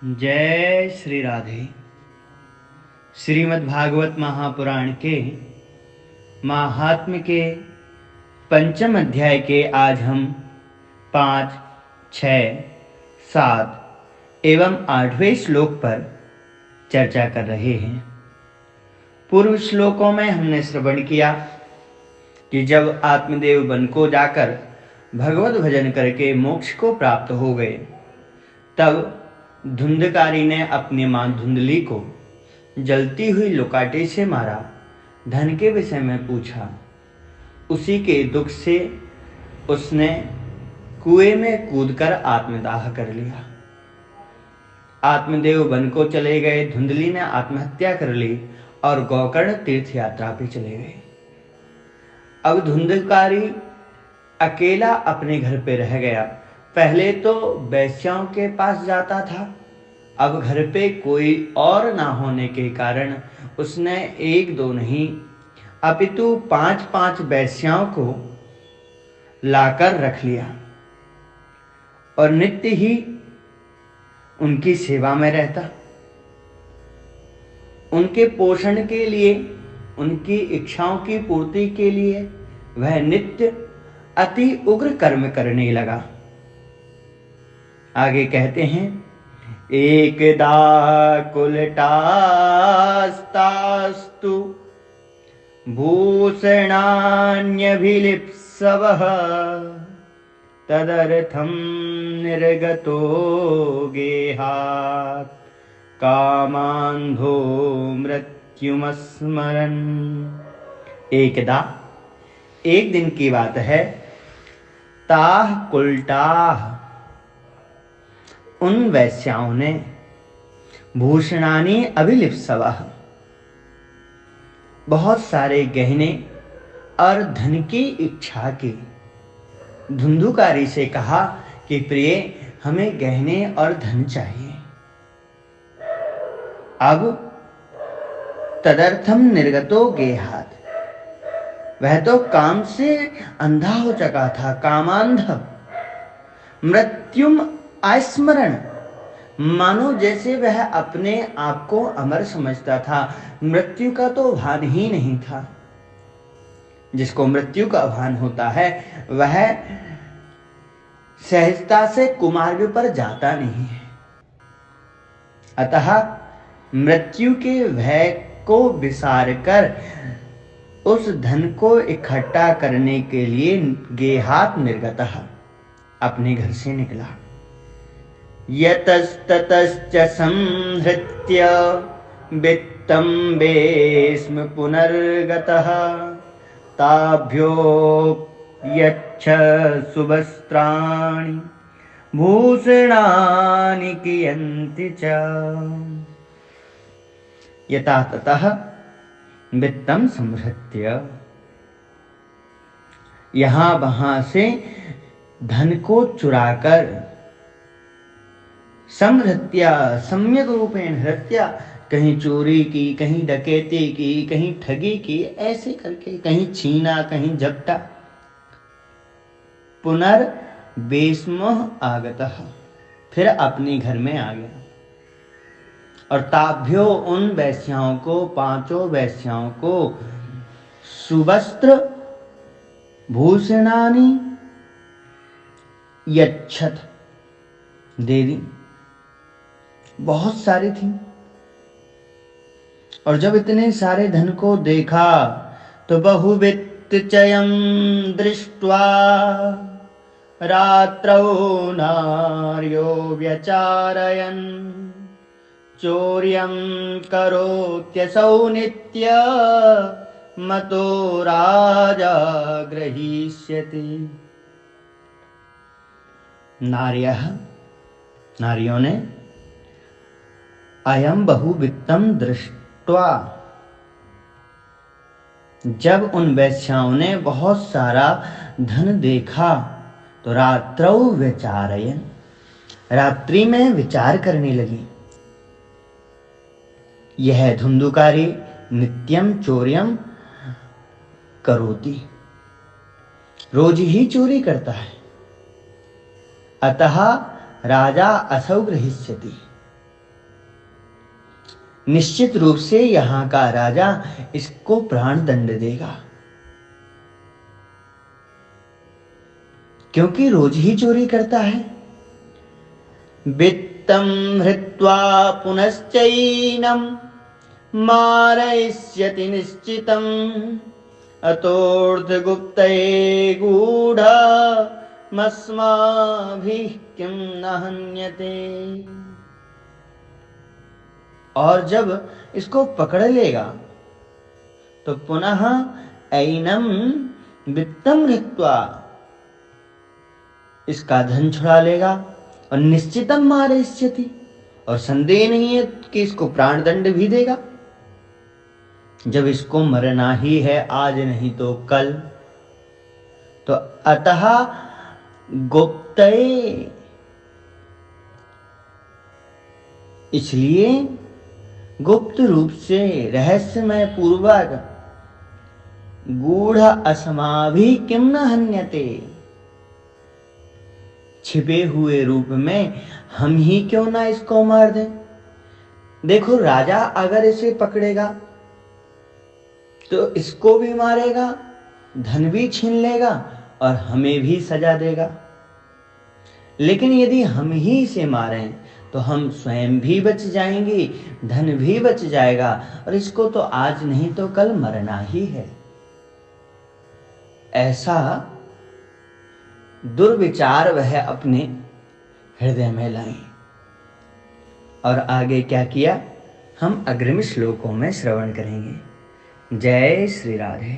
जय श्री राधे। श्रीमद् भागवत महापुराण के महात्म्य के पंचम अध्याय के आज हम 5, 6, 7 एवं 8वें श्लोक पर चर्चा कर रहे हैं। पूर्व श्लोकों में हमने श्रवण किया कि जब आत्मदेव वन को जाकर भगवत भजन करके मोक्ष को प्राप्त हो गए, तब धुंधकारी ने अपनी मां धुंधली को जलती हुई लुकाटे से मारा, धन के विषय में पूछा। उसी के दुख से उसने कुएं में कूदकर आत्मदाह कर लिया। आत्मदेव वन को चले गए, धुंधली ने आत्महत्या कर ली और गोकर्ण तीर्थ यात्रा पे चले गए। अब धुंधकारी अकेला अपने घर पे रह गया। पहले तो वैश्याओं के पास जाता था, अब घर पे कोई और ना होने के कारण उसने 1-2 नहीं अपितु 5-5 वैश्याओं को लाकर रख लिया और नित्य ही उनकी सेवा में रहता। उनके पोषण के लिए, उनकी इच्छाओं की पूर्ति के लिए वह नित्य अति उग्र कर्म करने लगा। आगे कहते हैं, एकदा कुलटास्तास्तु भूषणान्यभिलिप्सवः तदर्थं निर्गतो गेहात् कामान्धो मृत्युमस्मरन्। एकदा, एक दिन की बात है, ताह कुलटाह, उन वैश्याओं ने भूषणानि अभिलिप्सवः, बहुत सारे गहने और धन की इच्छा की। धुंधुकारी से कहा कि प्रिय, हमें गहने और धन चाहिए। अब तदर्थम निर्गतो गेहात्, वह तो काम से अंधा हो चुका था, कामांध। मृत्युम अस्मरण, मानो जैसे वह अपने आप को अमर समझता था, मृत्यु का तो भान ही नहीं था। जिसको मृत्यु का भान होता है वह सहजता से कुमार्ग पर जाता नहीं है। अतः मृत्यु के भय को विसार कर उस धन को इकट्ठा करने के लिए गेहात् निर्गतः, अपने घर से निकला। यतस्ततश्च संहृत्य वित्तं वेश्म पुनर्गतः ताभ्योऽप्यच्छ सुवस्त्राणि भूषणानि कियन्ति च। यथा ततः वित्तं संहृत्य, यहां वहां से धन को चुराकर, समहृत्या, सम्यक रूपेण हृत्या, कहीं चोरी की, कहीं डकैती की, कहीं ठगी की, ऐसे करके कहीं छीना, कहीं झपटा। पुनर्वेश्मः आगतः, फिर अपने घर में आ गया। और ताभ्यो, उन वैश्याओं को, 5 वैश्याओं को सुवस्त्र भूषणानि यच्छत, दे दी। बहुत सारी थी। और जब इतने सारे धन को देखा तो बहुवित्त चयं दृष्ट्वा रात्रौ नार्यो व्यचारयन् चौर्यं करोत्यसौ नित्य मतो राजा ग्रहीष्यति। नारियों ने अयम बहुवित्तम दृष्ट्वा, जब उन वैश्याओं ने बहुत सारा धन देखा तो रात्रौ विचारयन्, रात्रि में विचार करने लगी। यह धुंधुकारी नित्यम चौर्यम करोति, रोज ही चोरी करता है। अतः राजा असौ गृहीष्यति, निश्चित रूप से यहाँ का राजा इसको प्राण दंड देगा, क्योंकि रोज ही चोरी करता है। वित्तं हृत्वा पुनश्चैनं मारयिष्यति निश्चितम् अतोऽर्धगुप्तये गूढमस्माभिः किं न हन्यते। और जब इसको पकड़ लेगा तो पुनः ऐनम वित्तम हृत्वा इसका धन छुड़ा लेगा और निश्चितम मारयिष्यति, और संदेह नहीं है कि इसको प्राण दंड भी देगा। जब इसको मरना ही है आज नहीं तो कल, तो अतः गुप्तये, इसलिए गुप्त रूप से रहस्यमय पूर्वक गूढ़ अस्माभि किम न हन्यते, छिपे हुए रूप में हम ही क्यों ना इसको मार दें। देखो, राजा अगर इसे पकड़ेगा तो इसको भी मारेगा, धन भी छीन लेगा और हमें भी सजा देगा। लेकिन यदि हम ही इसे मारें तो हम स्वयं भी बच जाएंगे, धन भी बच जाएगा, और इसको तो आज नहीं तो कल मरना ही है। ऐसा दुर्विचार वह अपने हृदय में लाए। और आगे क्या किया हम अग्रिम श्लोकों में श्रवण करेंगे। जय श्री राधे।